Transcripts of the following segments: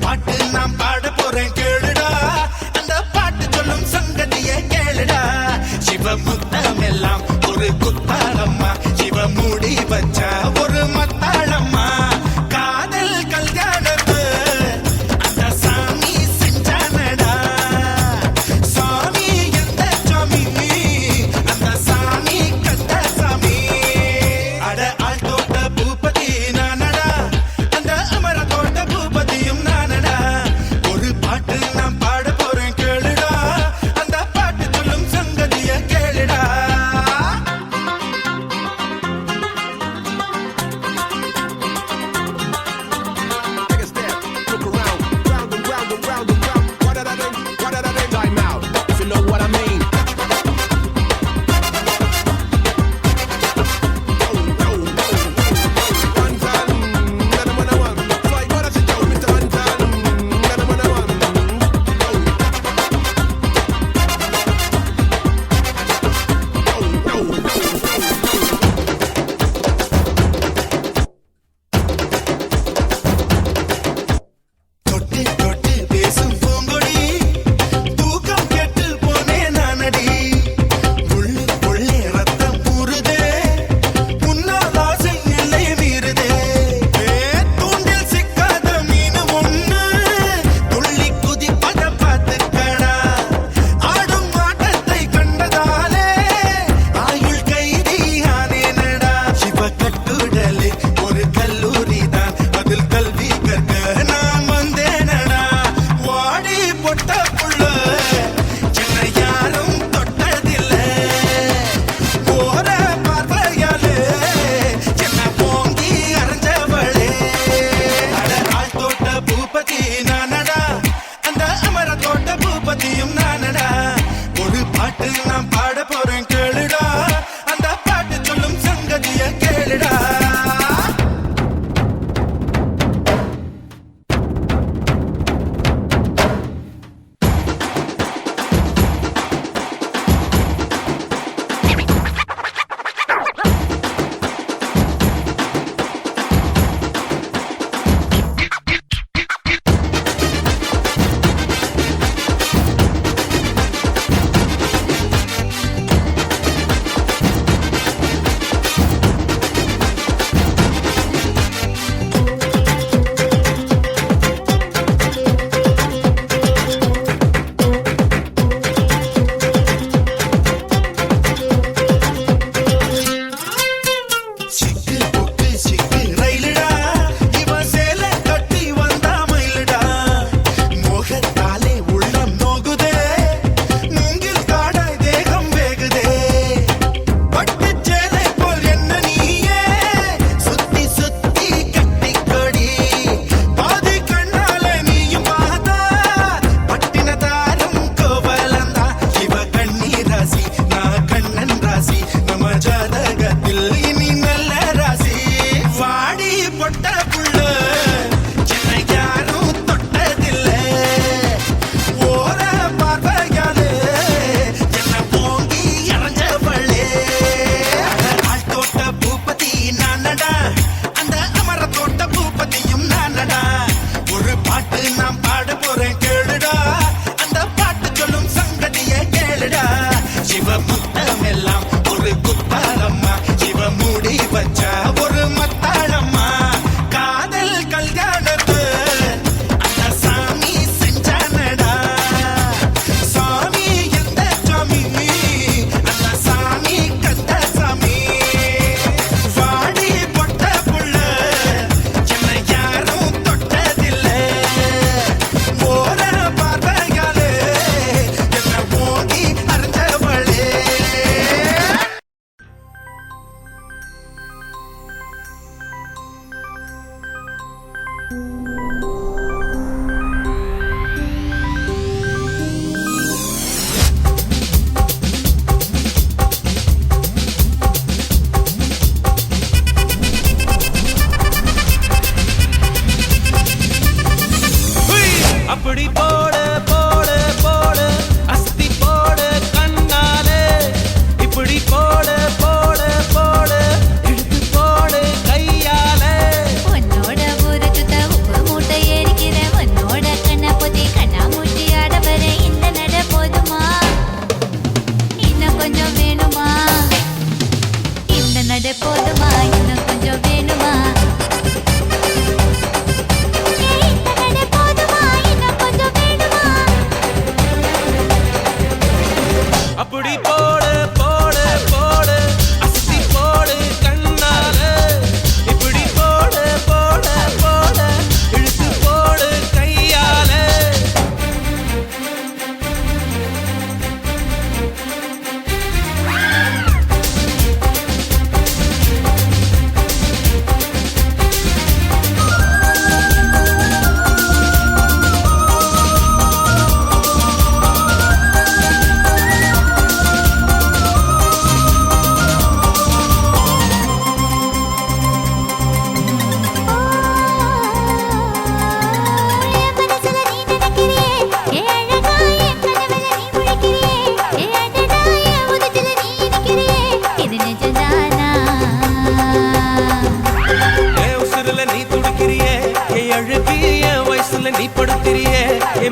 பாட்டு நாம் பாட போறேன் கேளுடா, அந்த பாட்டு சொல்லும் சங்கதியை கேளுடா. சிவமுத்தம் எல்லாம் ஒரு குத்தாளம்மா, சிவ மூடி வச்சா ஒரு மத்தாளம்மா. காதல் கல்யாணத்து அந்த சாமி செஞ்சானடா. சாமி எந்த சாமி, அந்த சாமி கந்த சாமி. அட ஆள் தோட்ட பூபதி நானடா, அந்த அமர தோட்ட பூபதியும் நானடா. ஒரு பாட்டு நான் பாட போறேன் கேளுடா, அந்த பாட்டு சொல்லும் சங்கதியை கேளுடா. தொட்டு தொட்டு பேசும் பூங்கொடி, தூக்கம் கெட்டு போனேன் நானடி. உள்ளுக்குள்ளே ரத்தம் ஊறுதே, உன்னால் ஆசை எல்லை மீறுதே. தூண்டில் சிக்காத மீன் ஒண்ணு துள்ளி குதிப்பத பார்த்துக்கடா. ஆடும் ஆட்டத்தை கண்டதாலே ஆயுள் கைதி ஆனேனடா. சிவ கட்டுடலே ஒரு கல்லூரி தான், அதில் கல்வி கற்க நான் வந்தேனடா. வாடி பொட்ட புள்ள என்னை யாரும் தொட்டதில்லை. போற பார்வையாலே என்னை போங்கி அரைஞ்சவளே. அட ஆள் தோட்ட பூபதி நானடா, அந்த அமர தோட்ட பூபதியும் நானடா. ஒரு பாட்டு நான் பாட போறேன் கேளுடா, அந்த பாட்டு சொல்லும் சங்கதியை கேளுடா. சிக்கு புக்கு சிக்கு ரயிலுடா, இவன் சேலை கட்டி வந்தா மயிலுடா. மோகத்தாலே உள்ளம் நோகுதே, மூங்கில் காடாய் தேகம் வேகுதே. பட்டுச் சேலை போல் என்ன நீயே சுத்தி சுத்தி கட்டிக்கொடி. பாதி கண்ணாலே நீயும் பார்த்தா பட்டினத்தாரும் கோவலந்தா. இவ கண்ணீர் ராசி, நான் கண்ணன் ராசி, நம்ம ஜாதகத்தில் இனி நல்ல ராசி. வாடி பொட்ட புள்ள என்னை யாரும் தொட்டதில்லை. ஓர பார்வையாலே என்னை போங்கி அரைஞ்சவளே. ஆள் தோட்ட பூபதி நானடா, அந்த அமர தோட்ட பூபதியும் நானடா. ஒரு பாட்டு நான் பாட போறேன் கேளுடா, அந்த பாட்டு சொல்லும் சங்கதியை கேளுடா. சிவமுத்தம் எல்லாம் ஒரு குத்தாளம்மா, சிவ மூடி வச்சா ஒரு மத்தாளம்மா. காதல் கல்யாணத்து அந்த சாமி செஞ்சானடா. சாமி எந்த சாமி, அந்த சாமி கந்த சாமி. வாடி பொட்ட புள்ள என்னை யாரும் தொட்டதில்லை. போற பார்வையாலே என்னை போங்கி அரைஞ்சவளே. அப்படி போடு போடு போடு அஸ்தி போடு கண்ணாலே. இப்படி போடு போடு போடு எடுத்து போடு கையாலே. உன்னோட ஊரு சுத்த உப்பு மூட்டை எரிக்கிற, உன்னோட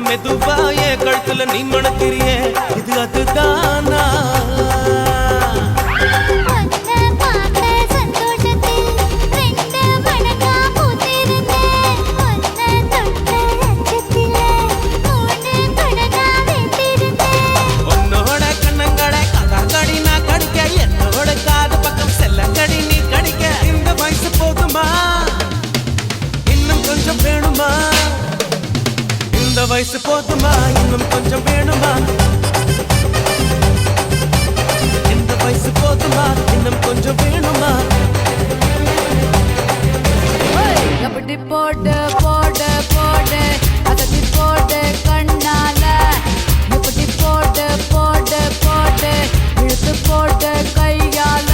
மெதுவா என் கழுத்துல நீ மணக்கிறியே இது அதுதானா உன்னோட கண்ணங்களை கதாங்கடி நான் கடிக்க என்னோட காது பக்கம் செல்லங்கடி நீ கடிக்க இந்த வயசு போதுமா இன்னும் கொஞ்சம் வேணுமா இந்த வயசு போதுமா இன்னும் கொஞ்சம் வேணுமா இந்த வயசு போதுமா இன்னும் கொஞ்சம் வேணுமா எப்படி போடு போடு போடு அதட்டி போடு கண்ணால எப்படி போடு போடு போடு இழுத்து போடு கையால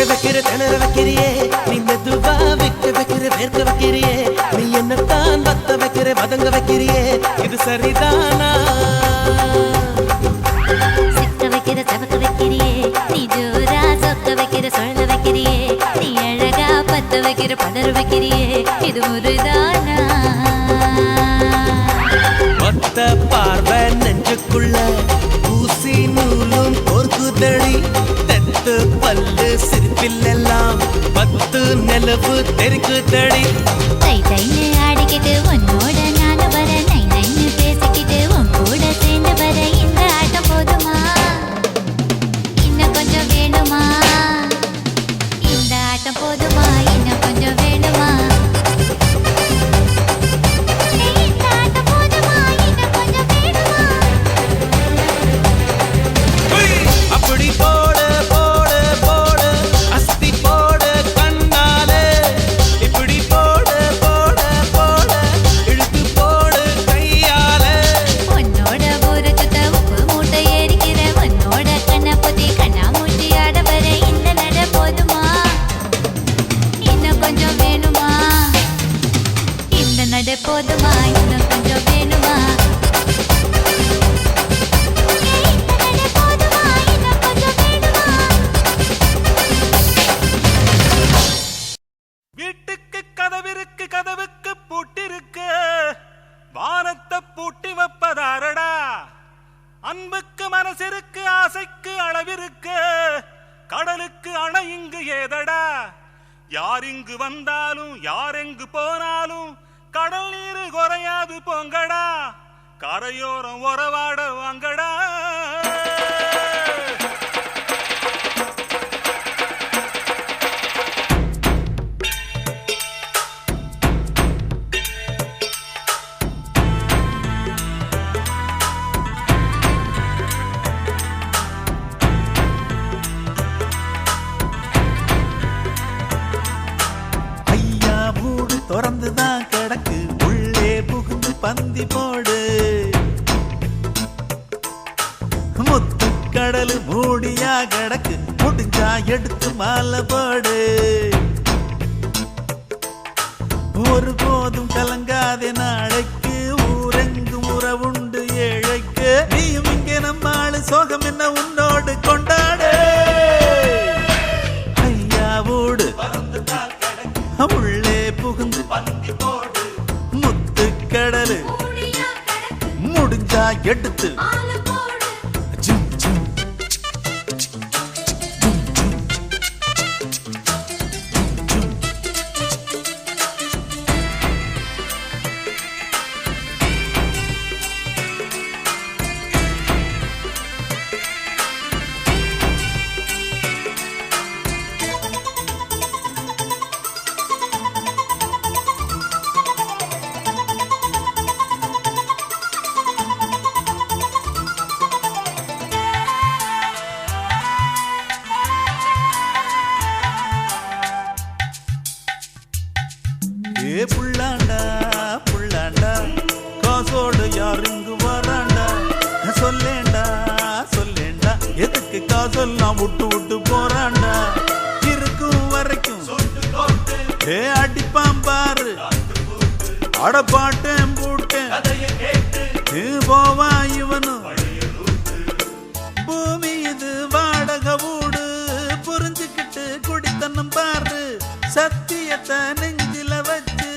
வைக்கிற திணற வைக்கிறியே நீ மெதுவா விட்டு வைக்கிற வேர்க்க வைக்கிறியே நீ என்னத்தான் வத்த வைக்கிற வதங்க வைக்கிறியே இது சரிதானா சிக்க வைக்கிற சவக்க வைக்கிறியே நீ ஜோரா சொக்க வைக்கிற சொல்ல வைக்கிறியே நீ அழகா பத்த வைக்கிற பதற வைக்கிறியே இது முறைதானா ஒத்த பார்வை நெஞ்சுக்குள்ள ஊசி நூலும் பொறுக்குதடி தெத்து பல்லு சிரிப்பிலெல்லாம் பத்து நிலவு தெரிக்குதடி தை தைன்னு ஆடிக்கிட்டு உன்னோட நானும் வர நை நைன்னு பேசிக்கிட்டு உன் கூட சேர்ந்து வர இந்த ஆட்டம் போதுமா இன்னும் கொஞ்சம் வேணுமா இந்த ஆட்டம் போதுமா இன்னும் கொஞ்சம் வேணுமா இந்த ஆட்டம் போதுமா இன்னும் கொஞ்சம் வேணுமா அப்படி போடு போடு போடு அஸ்தி போடு கண்ணாலே இப்படி போடு போடு போடு இழுத்து போடு கையாலே உன்னோட ஊரு சுத்த உப்பு மூட்டை ஏறிக்கிற உன்னோட கண்ணை பொத்தி கண்ணா மூட்டி ஆட வர இந்த நட போதுமா இன்னும் கொஞ்சம் வேணுமா இந்த நட போதுமா இன்னும் கொஞ்சம் வேணுமா இந்த நட போதுமா இன்னும் கொஞ்சம் வேணுமா வீட்டுக்கு கதவிருக்கு கதவுக்கு பூட்டிருக்கு வானத்தை பூட்டி வைப்பதாரடா அன்புக்கு மனசிற்கு ஆசைக்கு அளவிருக்கு கடலுக்கு அணை இங்கு ஏதடா யார் இங்கு வந்தாலும் யார் எங்கு போனாலும் கடல் நீர் குறையாது போங்கடா கரையோரம் உறவாட வாங்கடா ஐயா மூடு திறந்துதான் கிடக்கு உள்ளே புகுந்து பந்தி போடு முத்துக்கடல் மூடியா கிடக்கு முடிஞ்சா எடுத்து மாலை போடு ஒரு போதும் கலங்காதே நாளைக்கு ஊரெங்கும் உறவுண்டு ஏழைக்கு நீயும் இங்கே நம்மாளு சோகம் என்ன உன்னோடு கொண்டாடு ஐயா மூடு உள்ளே புகுந்து முத்துக்கடலு முடிஞ்சா எடுத்து ஜும், ஜும். விட்டு விட்டு போறான்டா இருக்கும் வரைக்கும் அடிப்பான் பாரு அடப்பாட்டேன் போட்டேன் போவா இவனும் பூமி இது வாடகை வீடு புரிஞ்சுக்கிட்டு குடித்தனம் பாரு சத்தியத்தை நெஞ்சில வச்சு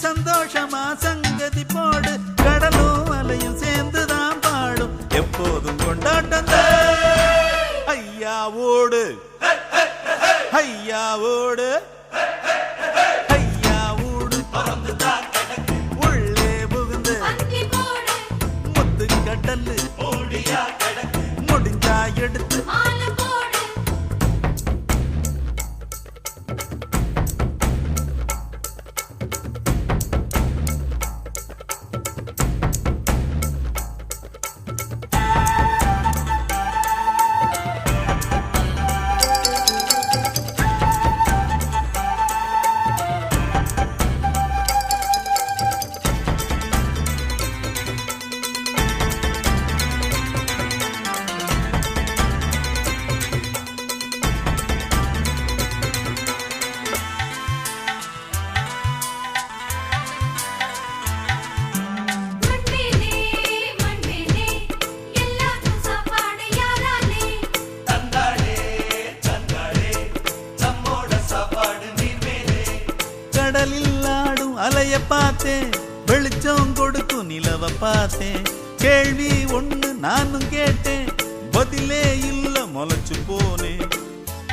சந்தோஷமா சங்கதி போடு கடலும் அலையும் சேர்ந்துதான் பாடும் எப்போதும் கொண்டாட்டம் ஐயா ஓடு ஐயா ஓடு ஐயா ஓடு உள்ளே புகுந்து முத்து கடல்லு முடிஞ்சா எடுத்து கடலில் ஆடும் அலைய பார்த்தேன் வெளிச்சம் கொடுக்கும் நிலவ பார்த்தேன் கேள்வி ஒண்ணு நானும் கேட்டேன் பதிலே இல்ல முளைச்சு போனேன்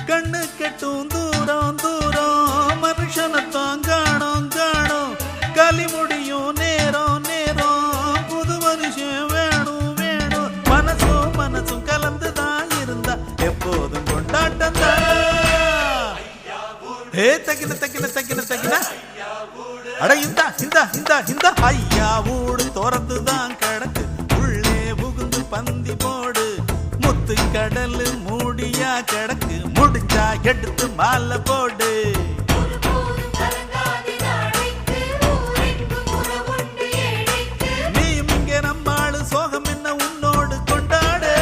கண்ணு கெட்டும் தூரம் தூரம் மனுஷனத்தான் காணோம் காணோம் களி முடியும் நேரம் நேரம் புது மனுஷன் வேணும் வேணும் மனசும் மனசும் கலந்துதான் இருந்தா எப்போதும் கொண்டாட்டம் தக்கின தக்கின தக்கின தக்கின அட இந்தா இந்தா இந்தா இந்த ஐயா ஊடு திறந்துதான் கிடக்கு உள்ளே புகுந்து பந்தி போடு முத்து கடல் மூடியா கிடக்கு முடிஞ்சா எடுத்து மாலை போடு நீயும் இங்கே நம்மாளு சோகம் என்ன உன்னோடு கொண்டாடு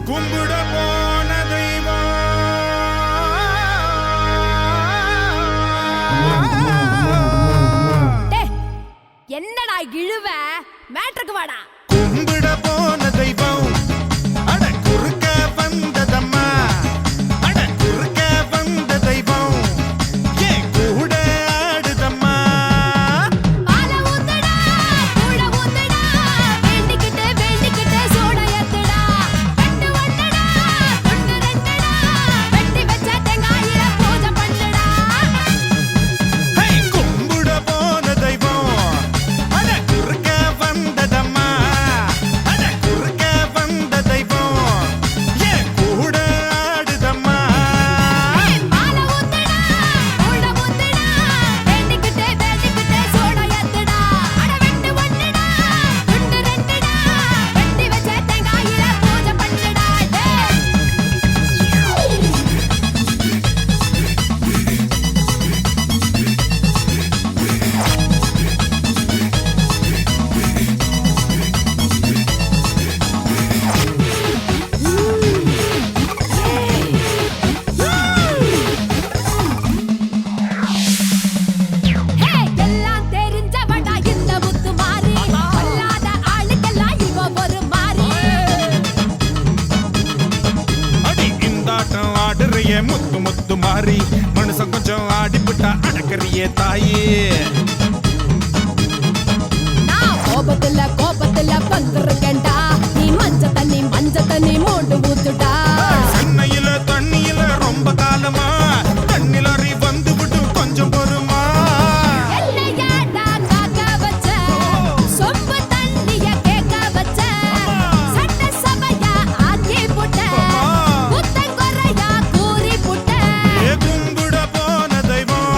கும்பிட போன தெய்வம் என்னடா இழுவ மேட்ருக்கு வாடா கும்பிட போன தெய்வம் அட குறுக்க வந்ததம்மா அட குறுக்க வந்த தெய்வம் ஏன் கூட ஆடுதம்மா பால ஊத்துடா கூட ஊத்துடா வேண்டிக்கிட்டு வேண்டிக்கிட்டு சோட ஏத்துடா வெட்டு ஒண்ணுடா ஒண்ணு ரெண்டுடா வெட்டி வச்ச தேங்காயில பூஜை பண்ணுடா ஹே கும்பிட போன தெய்வம் அட குறுக்க வந்ததம்மா அட குறுக்க வந்த தெய்வம் ஏன் கூட ஆடுதம்மா பால ஊத்துடா கூட ஊத்துடா வேண்டிக்கிட்டு வேண்டிக்கிட்டு சோட ஏத்துடா அட வெட்டு ஒண்ணுடா ஒண்ணு ரெண்டுடா வெட்டி வச்ச தேங்காயில பூஜை பண்ணுடா எல்லாம் தெரிஞ்சவடா இந்த முத்து மாறி அல்லாத ஆளுக்கெல்லாம் இவ ஒரு மாறி அடி இந்தாட்டம் ஆடுறிய முத்து முத்து மாறி மனுஷன் கொஞ்சம் ஆடிப்புட்டா அடக்கறியே தாயே நான் கோபத்துல வந்துருக்கேன்டா நீ மஞ்ச தண்ணி மூண்டு ஊத்துடா சென்னையில தண்ணியில ரொம்ப காலமா தண்ணிலறி வந்து விட்டு கொஞ்சம் பொறுமா என்னையாடா காக்க வச்ச சொம்பு தண்ணிய கேட்க வச்ச சட்ட சபையா ஆக்கி புட்ட புத்தன் குறையா கூறி புட்ட ஏ கும்பிட போன தெய்வம்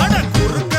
அட குறுக்க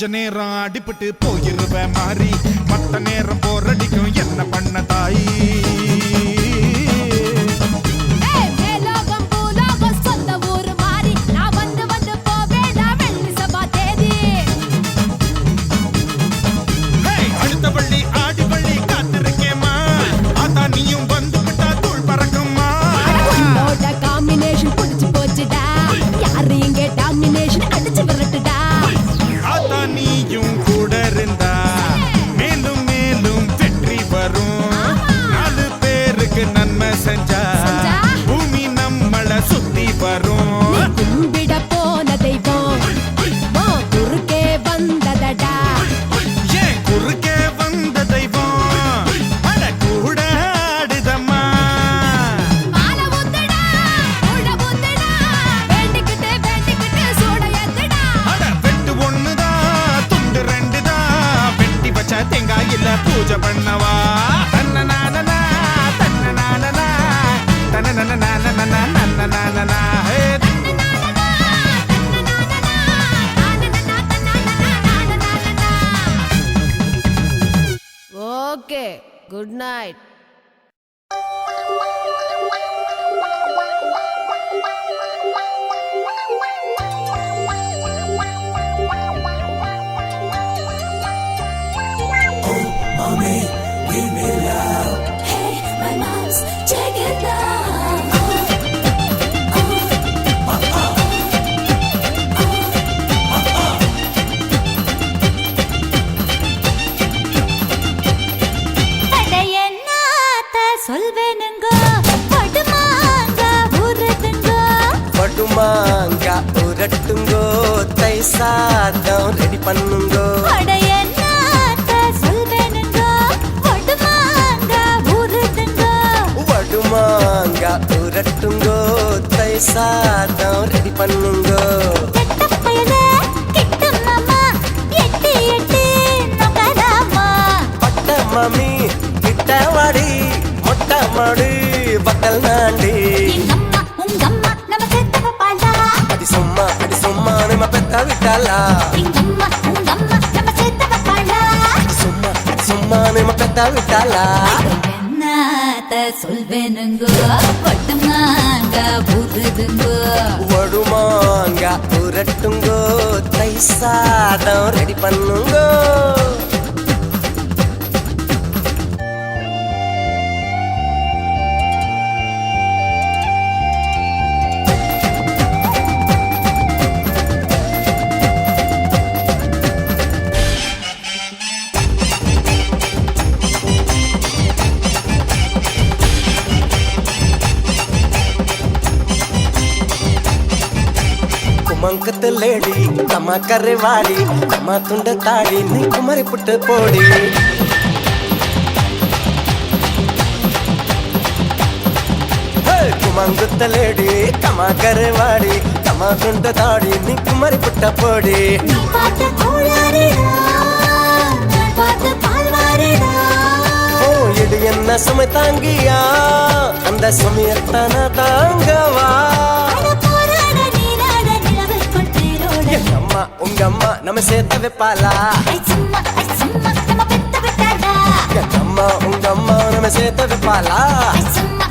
கொஞ்ச நேரம் அடிபட்டு போயிருவேன் மாறி மத்த நேரம் போரடிக்கும் என்ன பண்ண தாயி ஏய், மேலோகம் பூலோகம் சொந்த ஊரு மாறி நான் வந்து வந்து போவேடா வெள்ளி சபா தேதி அடுத்த பள்ளி ஆடி பள்ளி காத்திருக்கேம்மா ஆத்தா நீயும் வந்து விட்டா தூள் பறக்கும்மா உன்னோட காம்பினேஷன் புடிச்சு போச்சுடா யாரு இங்க டாமினேஷன் அடிச்சு விரட்டுடா ஆத்தா நீயும் கூட இருந்தா மேலும் மேலும் வெற்றி வரும் 4 பேருக்கு நன்மை செஞ்சா பூமி நம்மள சுத்தி வரும் கும்பிட போன தெய்வம் உன் குறுக்கே வந்ததடா ஏன் குறுக்கே வந்த தெய்வம் அட கூட ஆடுதம்மா மாலை ஊத்துடா உள்ள ஊத்துடா வேண்டிக்கிட்டு வேண்டிக்கிட்டு சூட ஏத்துடா அட வெட்டு ஒண்ணுதான் துண்டு 2 தான் வெட்டி வச்ச தேங்காய் இல்ல பூஜை பண்ணவா தன்னனானனா தன்னனானனா தன்னனானனா ஹே ஓகே குட் நைட் சொல்வேனுங்கோ படுமாங்க ஊருதுங்கோ படுமாங்க உரட்டுங்கோ தை சாதம் ரெடி பண்ணுங்கோ அடையன்னாத்த சொல்வேனுங்கோ படுமாங்க ஊருதுங்கோ படுமாங்க உரட்டுங்கோ தை சாதம் ரெடி பண்ணுங்கோ கெட்டப்பயல கிட்ட மாமா எட்டி எட்டி நகராமா பட்ட மாமி கிட்ட வாடி மொட்டை மாடி பட்டல் நாண்டி எங்கம்மா உங்கம்மா நம்ம செத்தவ பாடா அடி சும்மா நம்ம பெத்த விட்டாளா எங்கம்மா உங்கம்மா நம்ம செத்தவ பாடா சும்மா நம்ம பெத்த விட்டாளா என்னத்த சொல்வேனுங்கோ பட்டுமாங்க புதுதுங்கோ வடுமாங்க உரட்டுங்கோ தை சாதம் ரெடி பண்ணுங்கோ குமங்கத்து லேடி கம்மா கரைவாடி கம்மா துண்ட தாடி நீ குமரி புட்டு போடி குமங்குத்த லேடி கம்மா கரைவாடி கம்மா துண்ட தாடி நீ குமரி புட்ட போடி நீ பார்த்த கோளாறுடா நான் பார்த்த பால்வாறுடா ஓ இது என்ன சுமை தாங்கியா அந்த சுமையத்தான தாங்கவா அட போராட நீராட நிலவுக்குள் தேரோட எங்க அம்மா உங்க அம்மா நம்ம சேர்த்த வைப்பாளா ஐ சும்மா நம்ம பெத்த விட்டாடா எங்க அம்மா உங்க அம்மா நம்ம சேர்த்த வைப்பாளா ஐ சும்மா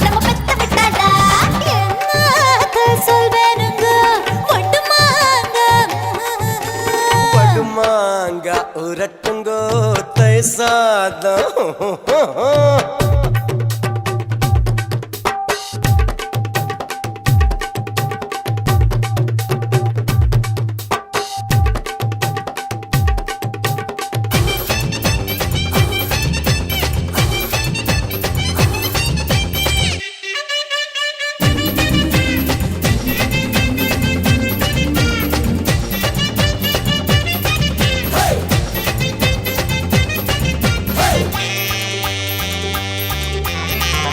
நம்ம பெத்த விட்டாடா என்னத்த சொல்வேனுங்க ஒட்டுமாங்க படுமாங்க உரட்டுங்கோ தை சாதம்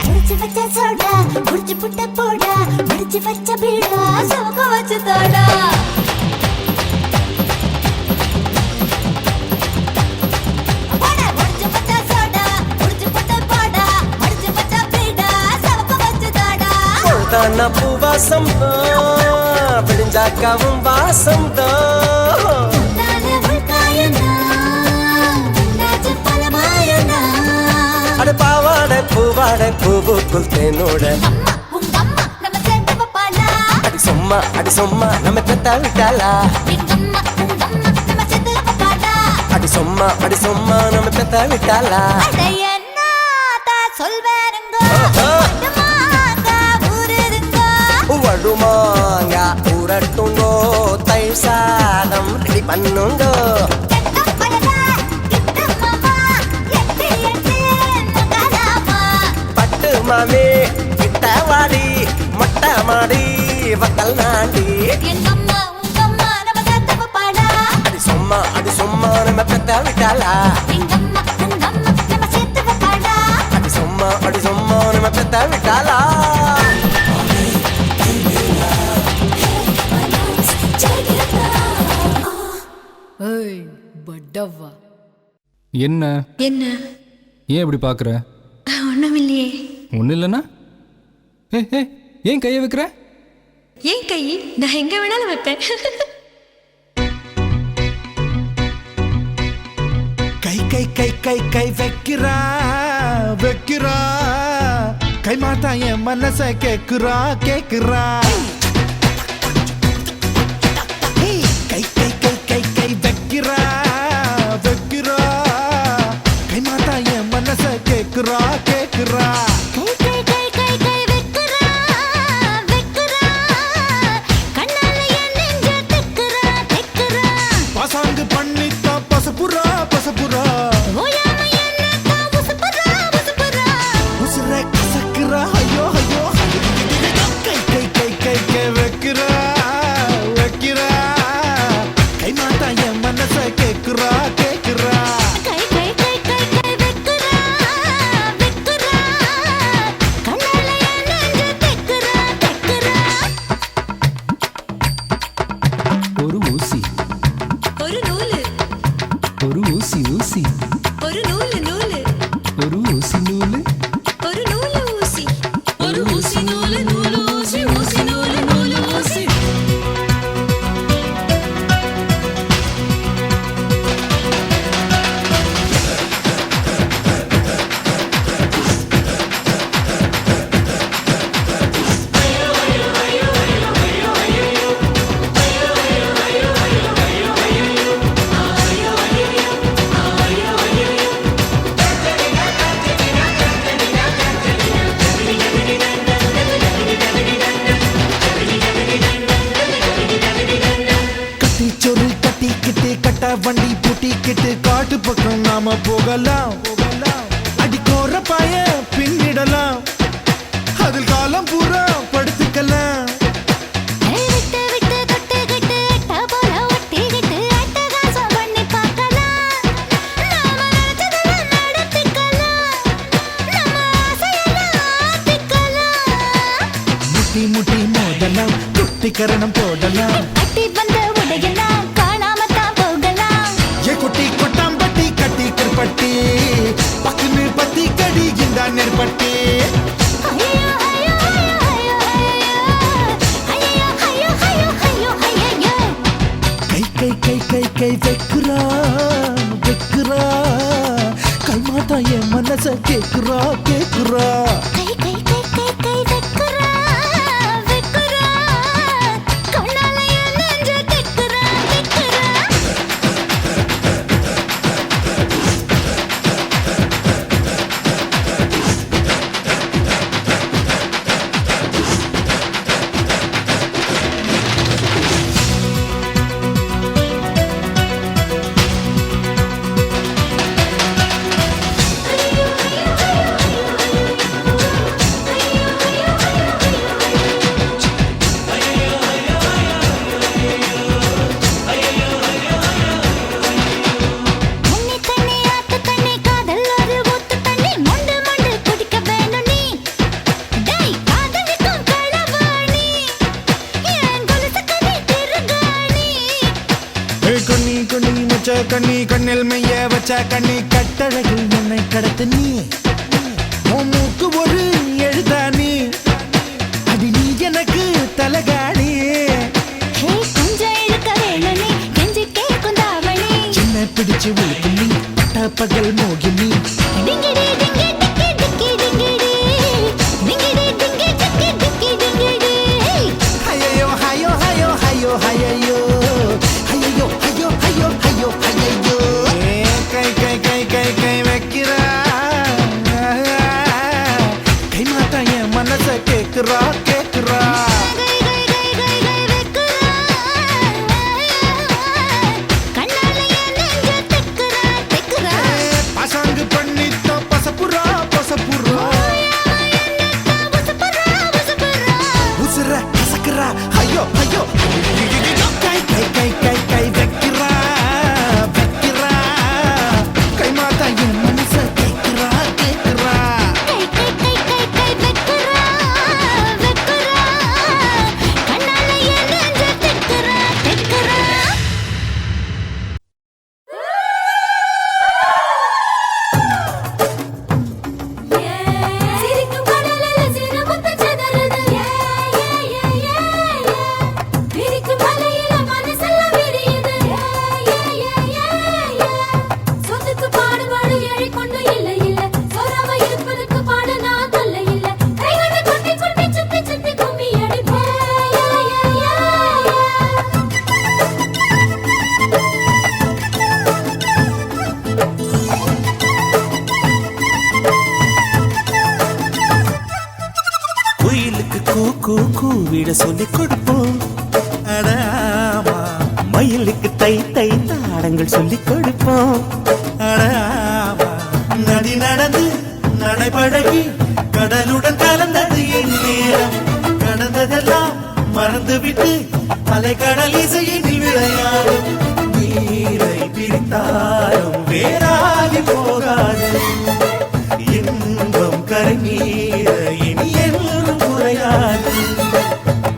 முடிச்சு வச்ச சோடா முடிச்சு புட்ட போடா முடிச்சு வச்ச பீடா சமக்க வச்சு தாடா முடிச்சு வச்ச சோடா முடிச்சு புட்ட போடா முடிச்சு வச்ச பீடா சமக்க வச்சு தாடா தான பூவாசம் தான் விடிஞ்சாக்காவும் வாசம் தான் நானு அட பாவாடை பூவாடை பூவுக்குள் தேனோட அம்மா உங்க அம்மா நம்ம சேர்த்து வைப்பாளா அடி சொம்மா நம்ம பெத்தா விட்டாளா எங்க அம்மா உங்க அம்மா நம்ம சேர்த்து வைப்பாளா அடி சொம்மா நம்ம பெத்தா விட்டாளா அட என்னத்த சொல்வேருங்க வடுமாங்க ஊருதுங்க வடுமாங்க ஊரட்டுங்கோ தயிர் சாதம் ரெடி பண்ணுங்கோ கெட்ட பழகா கிட்ட மாமா எட்டி எட்டி நகராமா பட்டு மாமே கிட்ட வாடி மொட்டை மாடி வத்தல் நாண்டி எங்க அம்மா உங்க அம்மா நம்ம சேர்த்து வைப்பாளா அடி சொம்மா நம்ம பெத்தா விட்டாளா எங்க அம்மா உங்க அம்மா நம்ம சேர்த்து வைப்பாளா அடி சொம்மா நம்ம பெத்தா விட்டாளா ஏய் பட்டவா என்ன என்ன ஏன் இப்படி பார்க்குற? ஒண்ணுமில்லையே. ஒன்றும் இல்லைன்னா ஏன் கையை வைக்கிற? ஏன் கை நான் எங்க வேணாலும் வைப்பேன். கை கை கை கை கை வைக்கிறா வைக்கிறா கை மாத்தா என் மனச கேக்குறா கேக்குறா கை கை கை கை கை வைக்கிறா வைக்கிறா கை மாத்தா என் மனச கேக்குறா கேக்குறா கை கை கை கை கை வெக்குறா வெக்குறா கண்ணால என் நெஞ்ச தெக்குறா தெக்குறா பாசாங்கு பண்ணித்தா பசப்புறா பசப்புறா ஓயாம என்னக்கா உசுப்புறா உசுப்புறா உசுர கசக்குறா ஐயோ ஐயோ கை கை கை கை கை வைக்கிறா வைக்கிறா கை மாத்தா என் மனச கேக்குறா கேக்குறா கை கை கை கை கை வெக்குறா வெக்குறா கண்ணால என் நெஞ்ச தெக்குறா தெக்குறா ஒரு ஊசி ஒரு நூலு ஒரு ஊசி ஊசி ஒரு நூலு நூலு ஒரு ஊசி நூலு ஒரு நூலு ஊசி ஒரு ஊசி நூலு நூலு ஊசி ஊசி நூலு நூலு ஊசி கட்டிச்சொரு கட்டிக்கிட்டு கட்ட வண்டி பூட்டிக்கிட்டு காட்டு பக்கம் நாம போகலாம் அடிக்கோர பாய பின்னிடலாம் அதில் காலம் பூரா படுத்துக்கலாம் விட்டு விட்டு தொட்டுக்கிட்டு எட்ட போல ஒட்டிக்கிட்டு அட்டகாசம் பண்ணி பார்க்கலாம் நாம நினைச்சதெல்லாம் நடத்திக்கலாம் நம்ம ஆசையெல்லாம் ஆத்திக்கலாம் முட்டி முட்டி மோதலாம் குட்டிக்கரணம் போடலாம் கட்டி வந்த உடையெல்லாம் காணாமத்தான் போகலாம் ஏ குட்டி கொட்டாம்பட்டி கட்டி கற்பட்டி பக்குன்னு பத்தி கடி இந்த நெற்பட்டி ஐயோ ஐயோ ஐயோ ஐயோ ஐயோ ஐயோ ஐயோ ஐயோ ஐயோ கை கை கை கை கை வைக்கிறா வைக்கிறா கை மாத்தா என் மனச கேக்குறா கேக்குறா கை கை கை கை கை வெக்குறா வெக்குறா கண்ணால என் நெஞ்ச தெக்குறா தெக்குறா தண்ணி தண்ணி ஆத்து தண்ணி காதல் ஒரு ஊத்து தண்ணி மொண்டு மொண்டு குடிக்க வேணும் நீ டேய் காதலிக்கும் களவாணி என் கொலுசு கனி திருகாணி கண்ணி கண்ணி முச்ச கண்ணி கண்ணில் மைய வச்ச கண்ணி கட்டழகில் என்னை கடத்து நீ உன் மூக்கு ஒரு எழுதானி அடி நீ எனக்கு தலகாணி ஹே கொஞ்சம் இழுக்க வேணும் நீ கெஞ்சி கேட்கும் தாவணி சின்ன பிடிச்சு உழுக்கு நீ பட்ட பகல் மோகினி பாக்குறா ஐயோ ஐயோ கை கை கை கை கை வைக்கிறா வைக்கிறா கை மாத்தா என் மனச கேக்குறா கேக்குறா கை கை கை கை கை வெக்குறா வெக்குறா கண்ணால என் நெஞ்ச தெக்குறா தெக்குறா சிரிக்கும் கடலில சிறுமுத்து சதறுது விரிக்கும் மலையில மனசெல்லாம் விரியுது சொத்துக்கு பாடுபாடு ஏழை கொண்டு இல்லை இல்லை சொராம இருப்பதற்கு பாடு நான் தொல்ல இல்லை கைகளை கொட்டி கொட்டி சுத்தி சுத்தி கும்மி அடிப்பேன் குயிலுக்கு கூ கூ கூவிட சொல்லி கொடுப்போம். அட ஆமா மயிலுக்கு தை தை தாளங்கள் சொல்லி கொடுப்போம். அட ஆமா நதி நடந்து நடைபழகி கடலுடன் கலந்தது என் நேரம் கடந்ததெல்லாம் மறந்துவிட்டு அலைக்கடல் இசையினில் விளையாடும் நீரை பிரித்தாலும் வேறாகி போகாது இன்பம் கரை மீற இனி என்றும் குறையாது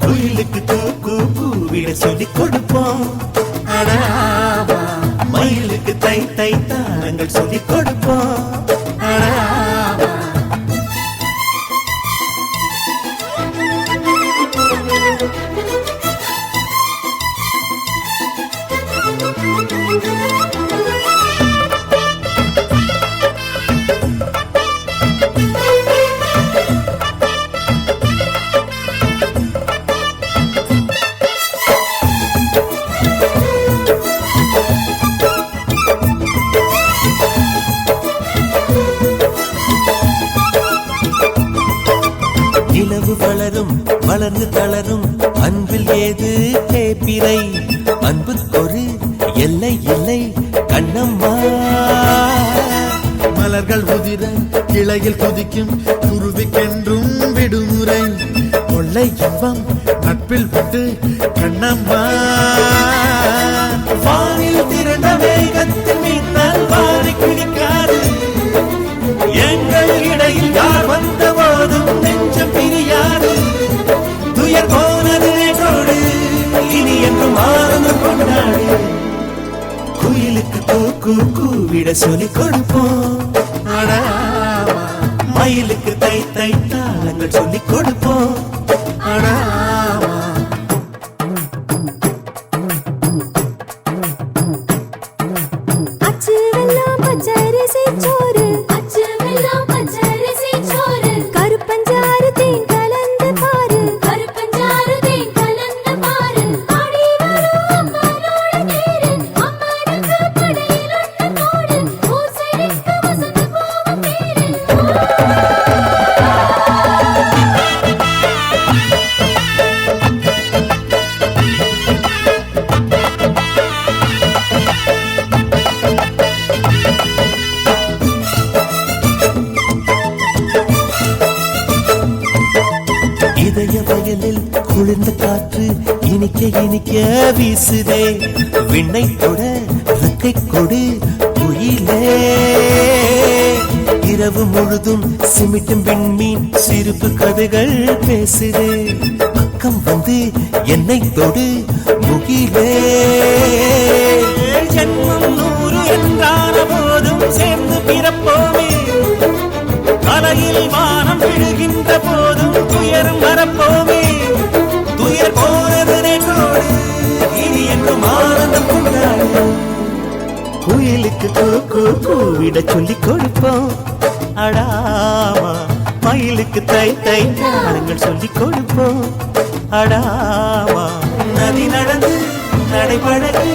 குயிலுக்கு கூ கூவிட சொல்லி கொடுப்போம். அட ஆமா மயிலுக்கு தை தை தாளங்கள் சொல்லி கொடுப்போம். அட ஆமா நிலவு வளரும் வளர்ந்து தளரும் அன்பில் ஏது தேப்பிரை அன்புக்கொரு எல்லை இல்லை கண்ணம்மா மலர்கள் உதிர இலையில் குதிக்கும் குருவிக்கென்றும் விடுமுறை கொள்ளை இன்பம் நட்பில் விட்டு கண்ணம்மா வானில் திரண்ட வேகத்தில் மின்னல் வாரி கிழிக்காது எங்கள் இடையில் யார் வந்த போதும் நெஞ்சம் பிரியாது துயர் போனது நேற்றோடு இனி என்று மாறும் கொண்டாடு குயிலுக்கு கூ கூவிட சொல்லி கொடுப்போம். அட ஆமா மயிலுக்கு தை தை தாளங்கள் சொல்லி கொடுப்போம். அட ஆமா அச்சு வெல்லம் பச்சரிசி சோறு அச்சு வெல்லம் பச்சரிசி சோறு கருப்பஞ்சாறு தேன் கலந்து பாரு கருப்பஞ்சாறு தேன் கலந்து பாரு ஆடி வரும் அம்மனோட தேரு அம்மனுக்கு படையில் ஒன்று போடு ஊசரிக்கு வசந்து போகும் தேரு இதய வயலில் குளிர்ந்த காற்று இனிக்க இனிக்க வீசுதே விண்ணை தொட ரெக்கை கொடு குயிலே இரவு முழுதும் சிமிட்டும் விண்மீன் சிரிப்பு கதைகள் பேசுதே பக்கம் வந்து என்னை தொடு முகிலே ஜென்மம் 100 என்றான போதும் சேர்ந்து பிறப்போமே கலையில் வானம் விழுகின்ற போதும் துயரம் வரப்போமே துயர் போனது நேற்றோடு இனி என்றும் ஆனந்தம் கொண்டாடு குயிலுக்கு கூ கூவிட சொல்லி கொடுப்போம். அடாமா மயிலுக்கு தை தை தாளங்கள் சொல்லி கொடுப்போம். அடாமா நதி நடந்து நடைபழகி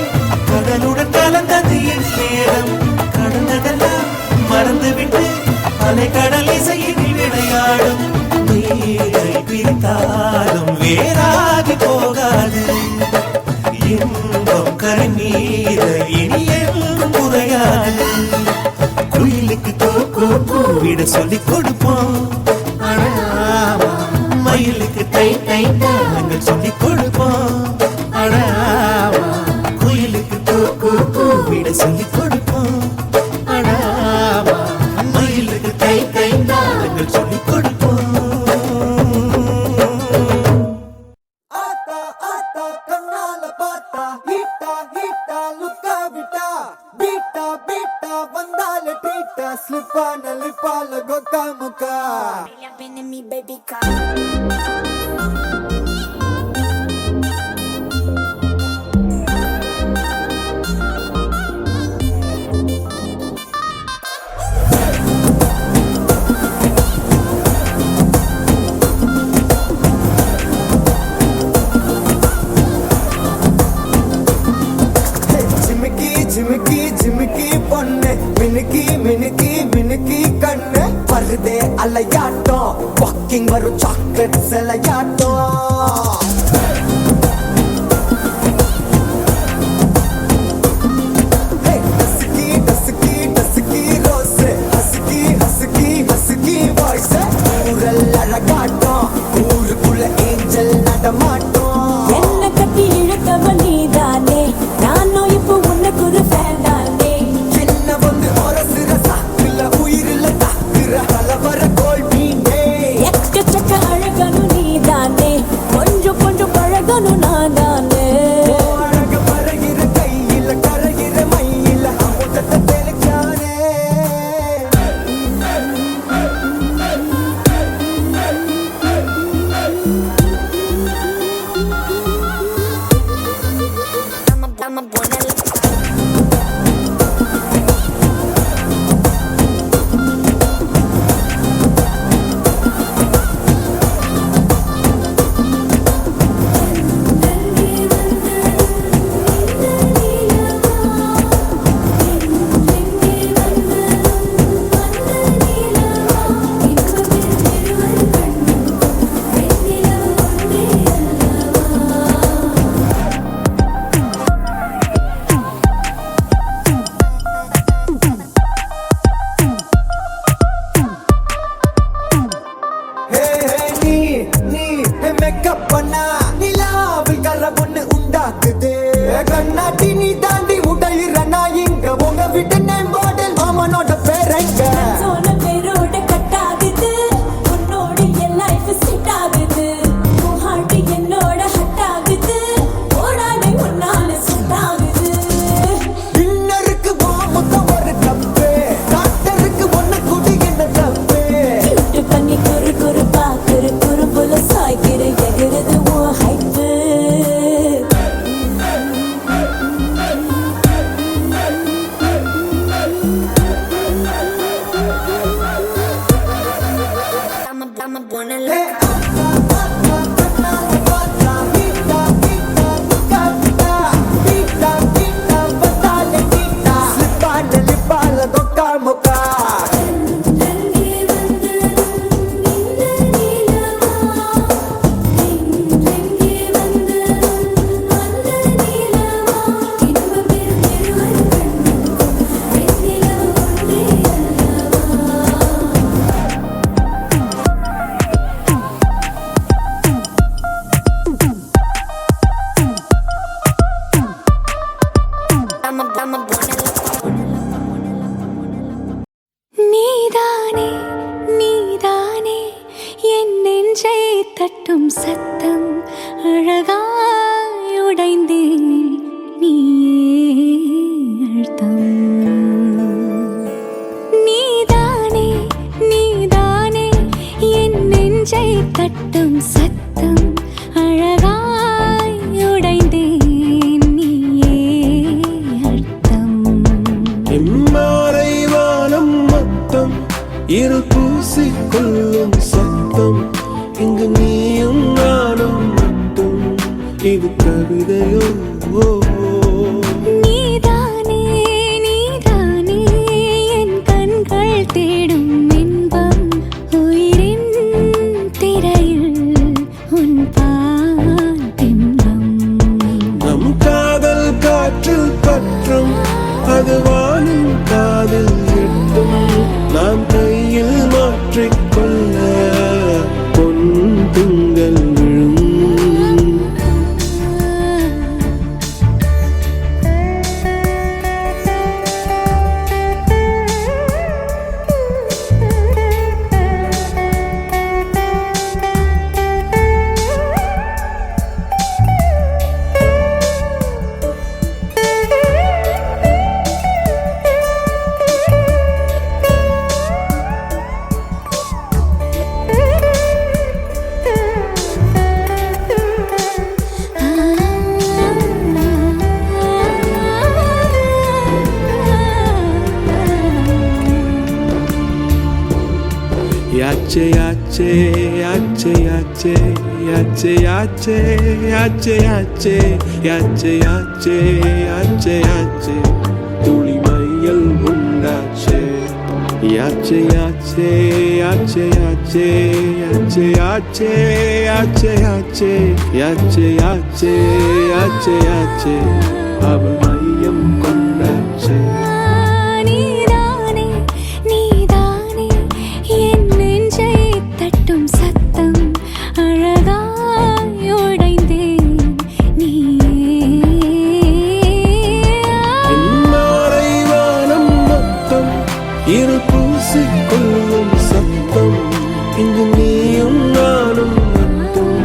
கடலுடன் கலந்தது என் நேரம் கடந்ததெல்லாம் மறந்துவிட்டு அலைக்கடல் இசையினில் விளையாடும் நீரை பிரித்தாலும் வேறாகி போகாது இன்பம் கரை மீற இனி என்றும் குறையாது குயிலுக்கு கூ கூவிட சொல்லி கொடுப்போம். அட ஆமா மயிலுக்கு தை தை தாளங்கள் நாங்கள் சொல்லிக் கொடுப்போம். அடாவா குயிலுக்கு கூ கூ கூவிட சொல்லிக் கொடுப்போம். அடாவா மயிலுக்கு கை கை நாங்கள் சொல்லிக் கொடுப்போம். ஆத்தா ஆத்தா கண்ணால பார்த்தா ஹீட்டா ஹீட்டா லுக்கா விட்டா பீட்டா பீட்டா வந்தால ட்ரீட்டா ஸ்லிப்பான லிப்பால கொக்கா முக்கா ஜிமிக்கி ஜிமிக்கி ஜிமிக்கி பொண்ணு மினுக்கி மினுக்கி மினுக்கி கண்ணு வருதே அலையாட்டம் வாக்கிங் வரும் சாக்லேட் சிலையாட்டம். Husky husky husky rose husky husky husky voice ஊரல் அழகாட்டம் ஊருக்குள்ள ஏஞ்சல் நடமாட்டம். என்ன கட்டி இழுத்தவ நீதானே நானும் இப்போ உனக்கு ஒரு ஃபேன் தானே என்ன வந்து ஒரசுற சாக்குல உயிரில தாக்குற கலவர கோல் மீனே. எக்கச்சக்க அழகனும் நீதானே கொஞ்சம் கொஞ்சம் பழகனும் நான் தானே அழக பறகிற கையில கரைகிற மயில அமுதத்தை தெளிச்சானே. ஹே ஹே நீ நீ மேக்கப் பண்ணா நிலாவில் கர ஒண்ணு உண்டாக்குது. கண்ணாடி நீ தாண்டி உடையிற நான் இங்க உங்க வீட்டு நேம் போர்டில் மாமனோட பேரங்க. சோன பேரோட கட்டாகுது உன்னோட என் லைஃப் செட் ஆகுது உன் ஹார்ட் என்னோட ஹட் ஆகுது ஓடானே உன்னால செட் ஆகுது இன்னருக்கு முத்தம் ஒரு கப்பு டாக்டருக்கு ஒண்ணு குடி என்ன தப்பு. கியூட் பண்ணி குறு குறு பாக்குற குறும்புல சாய்க்கிற எகிறது உன் ஹைப்பு ஹே ஆத்தா ஆத்தா கண்ணால பார்த்தா ஹீட்டா ஹீட்டா லுக்கா விட்டா பீட்டா பீட்டா வந்தால ட்ரீட்டா ஸ்லிப்பான லிப்பால கொக்கா முக்கா. நீதானே நீதானே என் நெஞ்சை தட்டும் சத்தம் அழகாய் உடைந்தேன் நீயே அழுத்தம். நீதானே நீதானே என் நெஞ்சை தட்டும் சத்தம் அழகாய் உடைந்தேன் நீயே அழுத்தம். எம்மாறை வானம் மொத்தம் இரு பூசிக்கொள்ளும் சத்தம் இங்கு நீயும் நானும் மட்டும் இது கவிதையோ நீதானே நீதானே என் கண்கள் தேடும் இன்பம் உயிரின் திரையில் உன் பால் பிம்பம். நம் காதல் காற்றில் பற்றும் அது வானின் காதில் எட்டும் நாம் கையில் மாற்றிக்கொள்ள பொன் திங்கள் விழும் Yache, yache, yache, yache, yache, yache, yache, yache, yache, yache, yache, yache, tuli mayal undache. Yache, yache, yache, yache, yache, yache, yache, yache, yache, yache, yache, yache, aval mayam kondache. நீதானே நீதானே என் நெஞ்சை தட்டும் சத்தம் அழகாய் உடைந்தேன் மாலை வானம் மொத்தம் இருள் பூசிக்கொள்ளும் சத்தம் இங்கு நீயும் நானும் மட்டும்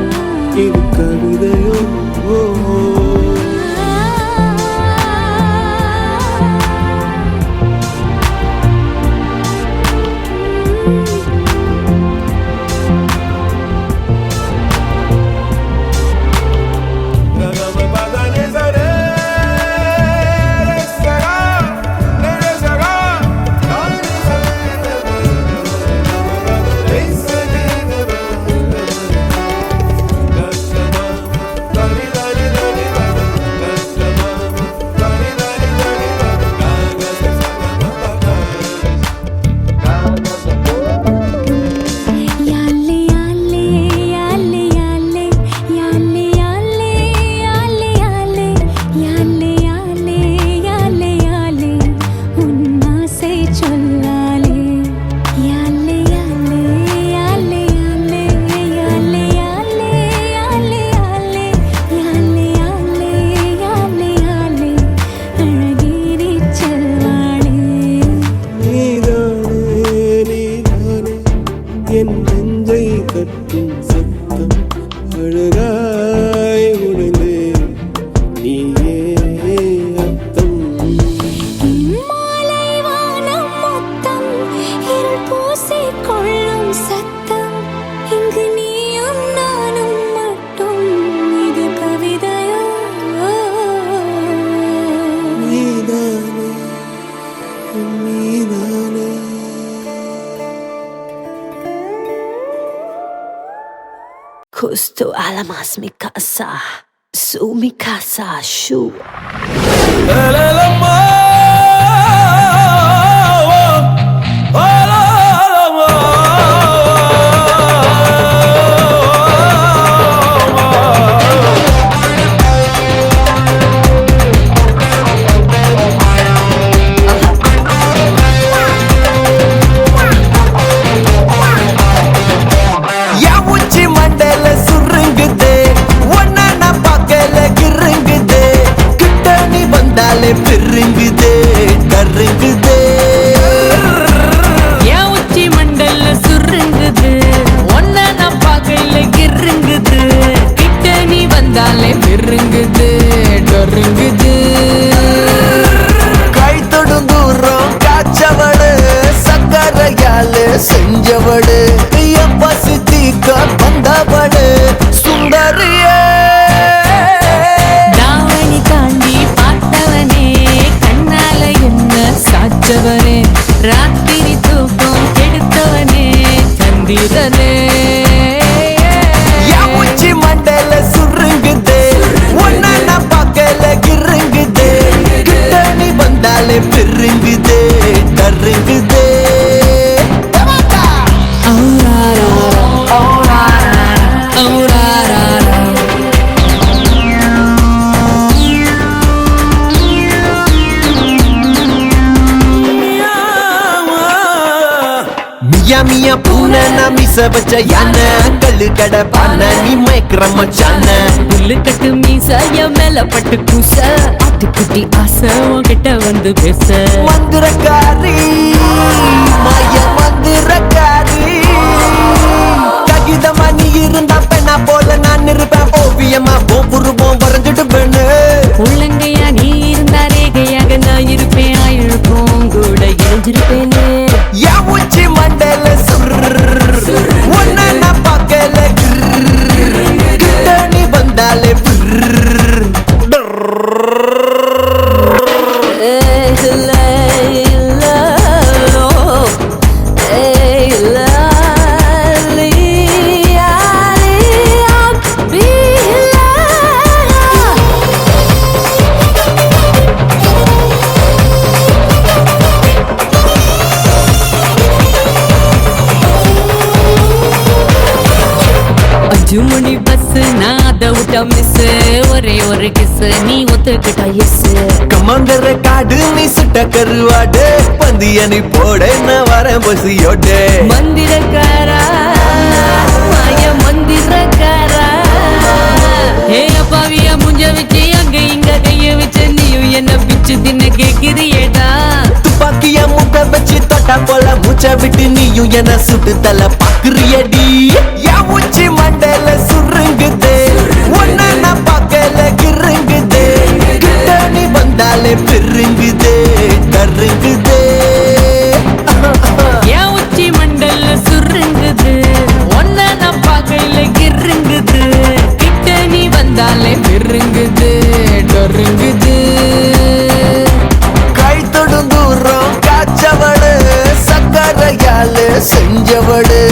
இது கவிதையோ யாலே யாலே யாலே யாலே யாலே யாலே யாலே யாலே யாலே யாலே யாலே யாலே உன் ஆசை சொல்லாலே யாலே யாலே யாலே யாலே யாலே யாலே யாலே யாலே யாலே யாலே யாலே யாலே அழகிரி செல்வாளே நீதானே நீதானே என் நெஞ்சை கட்டும் சத்தம் அழகாய் உடைந்தே நீயே அர்த்தம். மாலை வானம் மொத்தம் இருள் பூசிக்கொள்ளும் சத்தம் இங்கு நீயும் நானும் மட்டும் இது கவிதையோ நீதானே நீதானே Justo a la más mi casa, su mi casa, shu. என் உச்சி மண்டையில சுருங்குதே ஒன்ன நான் பார்க்கல கிருங்குதே கிட்ட நீ வந்தாலே பெருங்குதே கருங்குதே என் உச்சி மண்டல்ல சுருங்குது ஒன்ன நான் பார்க்கல கிருங்குது கிட்ட நீ வந்தாலே பெருங்குது டொருங்குது கை தொடும் தூரம் காய்ச்சவடு சக்கரையால செஞ்சவடு என் பசி தீக்க வந்தவடு சுந்தரியே தாவணி தாண்டி பார்த்தவனே கண்ணால என்ன சாச்சவனே ராத்திரி தூக்கம் கெடுத்தவனே சந்திரனே என் உச்சி மண்டையில சுருங்குதே ஒன்ன நான் பார்க்கல கிருங்குதே கிட்ட நீ வந்தாலே பெருங்குதே கருங்குதே மியா மியா பூனை நான் மிச வச்ச யானை கல்லு கடை பானை நீ மயக்கிற மச்சான புல்லு கட்டு மீசாய மேல பட்டு கூச ஆட்டுக்குட்டி ஆசை உன்கிட்ட வந்து பேச மந்திரக்காரி மாய மந்திரக்காரி ககிதமா நீ இருந்தா பெண்ணா போல நான் இருப்பேன் ஓவியமா ஒவ்வொருவோம் வரைஞ்சிடுவேன்னு உள்ளங்கையா நீ இருந்தா ரேகையாக நான் இருப்பேன் ஆயிழுப்போம் கூட இணைஞ்சிருப்பேனே என் உச்சி மண்டையில ஒன்ன நான் பார்க்கல கிட்ட நீ வந்தாலே Hey, love. பண்ணிட்ட மிஸ் ஒரே ஒரு கிஸ் நீ ஒத்துக்கிட்ட எஸ் கமாந்தர காடு நீ சுட்ட கருவாடு பந்திய நீ போட நான் வரேன் பசியோட மந்திரக்காரா மாய மந்திரக்காரா ஏ அப்பாவிய முஞ்ச வச்சு அங்க இங்க கைய வச்சு நீயும் என்ன பிச்சு தின்ன கேக்குறியேடா துப்பாக்கிய முட்டை வச்சு தொட்டா போல மூச்சை விட்டு நீயும் என்ன சுட்டு தலை பாக்குறியடி என் உச்சி மண்டையில சுருங்குதே ஒன்ன நான் பார்க்கல கிருங்குதே கிட்ட நீ வந்தாலே பெருங்குதே கருங்குதே என் உச்சி மண்டல்ல சுருங்குது ஒன்ன நான் பார்க்கல கிருங்குது கிட்ட நீ வந்தாலே பெருங்குது டொருங்குது கை தொடும் தூரம் காய்ச்சவடு சக்கரையால செஞ்சவடு